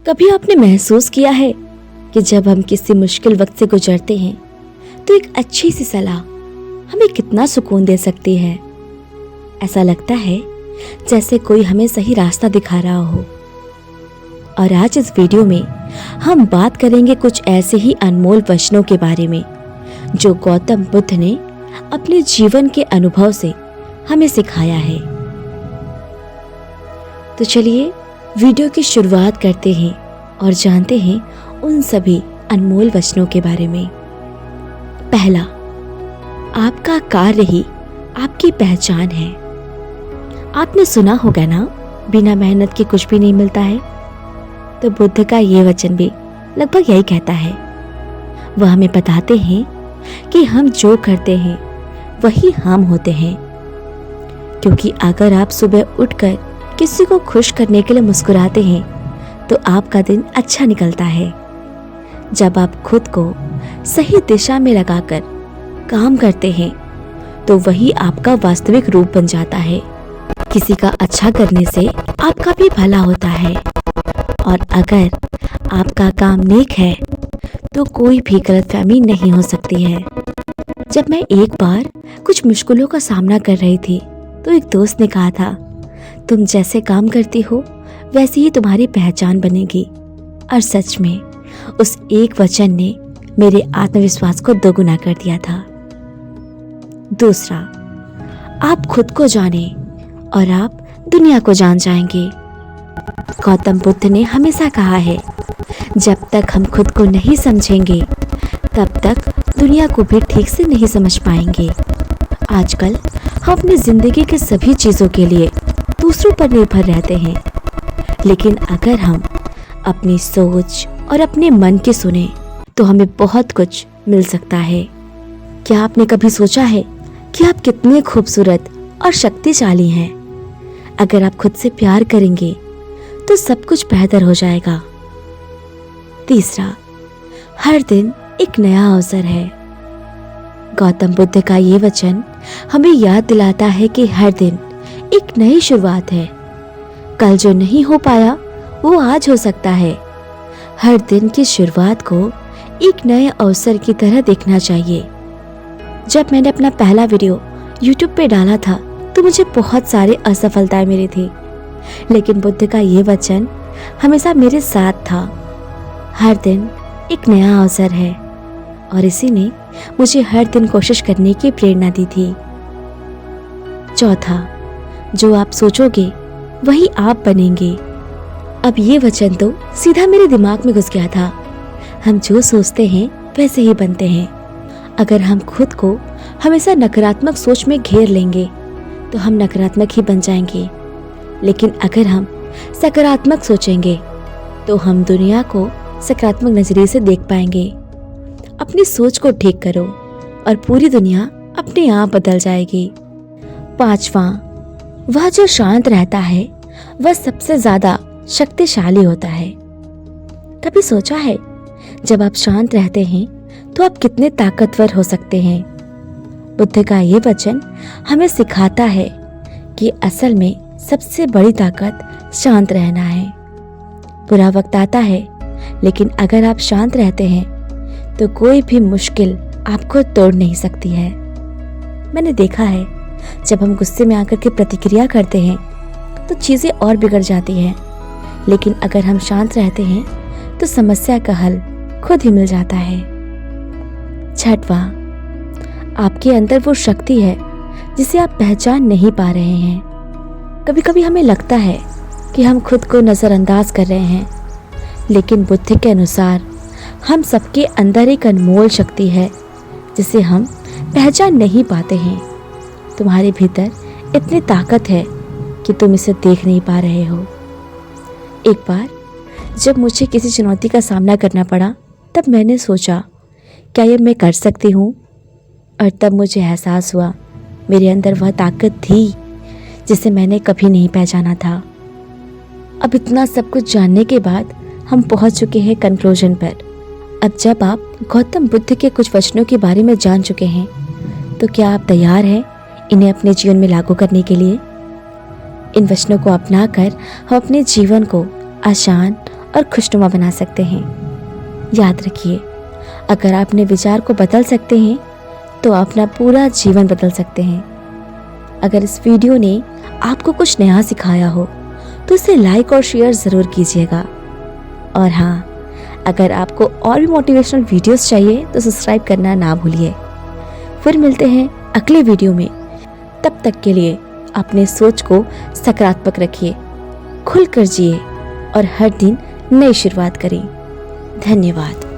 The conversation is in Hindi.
कभी आपने महसूस किया है कि जब हम किसी मुश्किल वक्त से गुजरते हैं तो एक अच्छी सी सलाह हमें कितना सुकून दे सकती है। ऐसा लगता है जैसे कोई हमें सही रास्ता दिखा रहा हो। और आज इस वीडियो में हम बात करेंगे कुछ ऐसे ही अनमोल वचनों के बारे में जो गौतम बुद्ध ने अपने जीवन के अनुभव से हमें सिखाया है। तो चलिए वीडियो की शुरुआत करते हैं और जानते हैं उन सभी अनमोल वचनों के बारे में। पहला, आपका कार्य ही आपकी पहचान है। आपने सुना होगा ना, बिना मेहनत के कुछ भी नहीं मिलता है। तो बुद्ध का ये वचन भी लगभग यही कहता है। वह हमें बताते हैं कि हम जो करते हैं वही हम होते हैं। क्योंकि अगर आप सुबह उठकर किसी को खुश करने के लिए मुस्कुराते हैं तो आपका दिन अच्छा निकलता है। जब आप खुद को सही दिशा में लगाकर काम करते हैं तो वही आपका वास्तविक रूप बन जाता है। किसी का अच्छा करने से आपका भी भला होता है। और अगर आपका काम नेक है तो कोई भी गलतफहमी नहीं हो सकती है। जब मैं एक बार कुछ मुश्किलों का सामना कर रही थी तो एक दोस्त ने कहा था, तुम जैसे काम करती हो वैसी ही तुम्हारी पहचान बनेगी। और सच में उस एक वचन ने मेरे आत्मविश्वास को दोगुना कर दिया था। दूसरा, आप खुद को जाने और आप दुनिया को जान जाएंगे। गौतम बुद्ध ने हमेशा कहा है, जब तक हम खुद को नहीं समझेंगे तब तक दुनिया को भी ठीक से नहीं समझ पाएंगे। आजकल हम अपनी जिंदगी के सभी चीज़ों के लिए दूसरों पर निर्भर रहते हैं, लेकिन अगर हम अपनी सोच और अपने मन की सुने तो हमें बहुत कुछ मिल सकता है। क्या आपने कभी सोचा है कि आप कितने खूबसूरत और शक्तिशाली हैं? अगर आप खुद से प्यार करेंगे तो सब कुछ बेहतर हो जाएगा। तीसरा, हर दिन एक नया अवसर है। गौतम बुद्ध का ये वचन हमें याद दिलाता है कि हर दिन एक नई शुरुआत है। कल जो नहीं हो पाया वो आज हो सकता है। हर दिन की शुरुआत को एक नए अवसर की तरह देखना चाहिए। जब मैंने अपना पहला वीडियो YouTube पे डाला था तो मुझे बहुत सारी असफलताएं मिली थी, लेकिन बुद्ध का ये वचन हमेशा मेरे साथ था। हर दिन एक नया अवसर है और इसी ने मुझे हर दिन कोशिश करने की प्रेरणा दी थी। चौथा, जो आप सोचोगे वही आप बनेंगे। अब ये वचन तो सीधा मेरे दिमाग में घुस गया था। हम जो सोचते हैं वैसे ही बनते हैं। अगर हम खुद को हमेशा नकारात्मक सोच में घेर लेंगे तो हम नकारात्मक ही बन जाएंगे, लेकिन अगर हम सकारात्मक सोचेंगे तो हम दुनिया को सकारात्मक नजरिए से देख पाएंगे। अपनी सोच को ठीक करो और पूरी दुनिया अपने आप बदल जाएगी। पांचवा, वह जो शांत रहता है वह सबसे ज्यादा शक्तिशाली होता है। कभी सोचा है जब आप शांत रहते हैं तो आप कितने ताकतवर हो सकते हैं? बुद्ध का ये वचन हमें सिखाता है कि असल में सबसे बड़ी ताकत शांत रहना है। बुरा वक्त आता है, लेकिन अगर आप शांत रहते हैं तो कोई भी मुश्किल आपको तोड़ नहीं सकती है। मैंने देखा है जब हम गुस्से में आकर के प्रतिक्रिया करते हैं तो चीज़ें और बिगड़ जाती हैं, लेकिन अगर हम शांत रहते हैं तो समस्या का हल खुद ही मिल जाता है। छठवां, आपके अंदर वो शक्ति है जिसे आप पहचान नहीं पा रहे हैं। कभी कभी हमें लगता है कि हम खुद को नज़रअंदाज कर रहे हैं, लेकिन बुद्ध के अनुसार हम सबके अंदर एक अनमोल शक्ति है जिसे हम पहचान नहीं पाते हैं। तुम्हारे भीतर इतनी ताकत है कि तुम इसे देख नहीं पा रहे हो। एक बार जब मुझे किसी चुनौती का सामना करना पड़ा तब मैंने सोचा, क्या ये मैं कर सकती हूँ? और तब मुझे एहसास हुआ मेरे अंदर वह ताकत थी जिसे मैंने कभी नहीं पहचाना था। अब इतना सब कुछ जानने के बाद हम पहुँच चुके हैं कंक्लूजन पर। अब जब आप गौतम बुद्ध के कुछ वचनों के बारे में जान चुके हैं तो क्या आप तैयार हैं इन्हें अपने जीवन में लागू करने के लिए? इन वचनों को अपनाकर हम अपने जीवन को आसान और खुशनुमा बना सकते हैं। याद रखिए, अगर आप अपने विचार को बदल सकते हैं तो आप अपना पूरा जीवन बदल सकते हैं। अगर इस वीडियो ने आपको कुछ नया सिखाया हो तो इसे लाइक और शेयर ज़रूर कीजिएगा। और हाँ, अगर आपको और भी मोटिवेशनल वीडियोस चाहिए तो सब्सक्राइब करना ना भूलिए। फिर मिलते हैं अगले वीडियो में। तब तक के लिए अपने सोच को सकारात्मक रखिए, खुलकर जिए और हर दिन नई शुरुआत करें। धन्यवाद।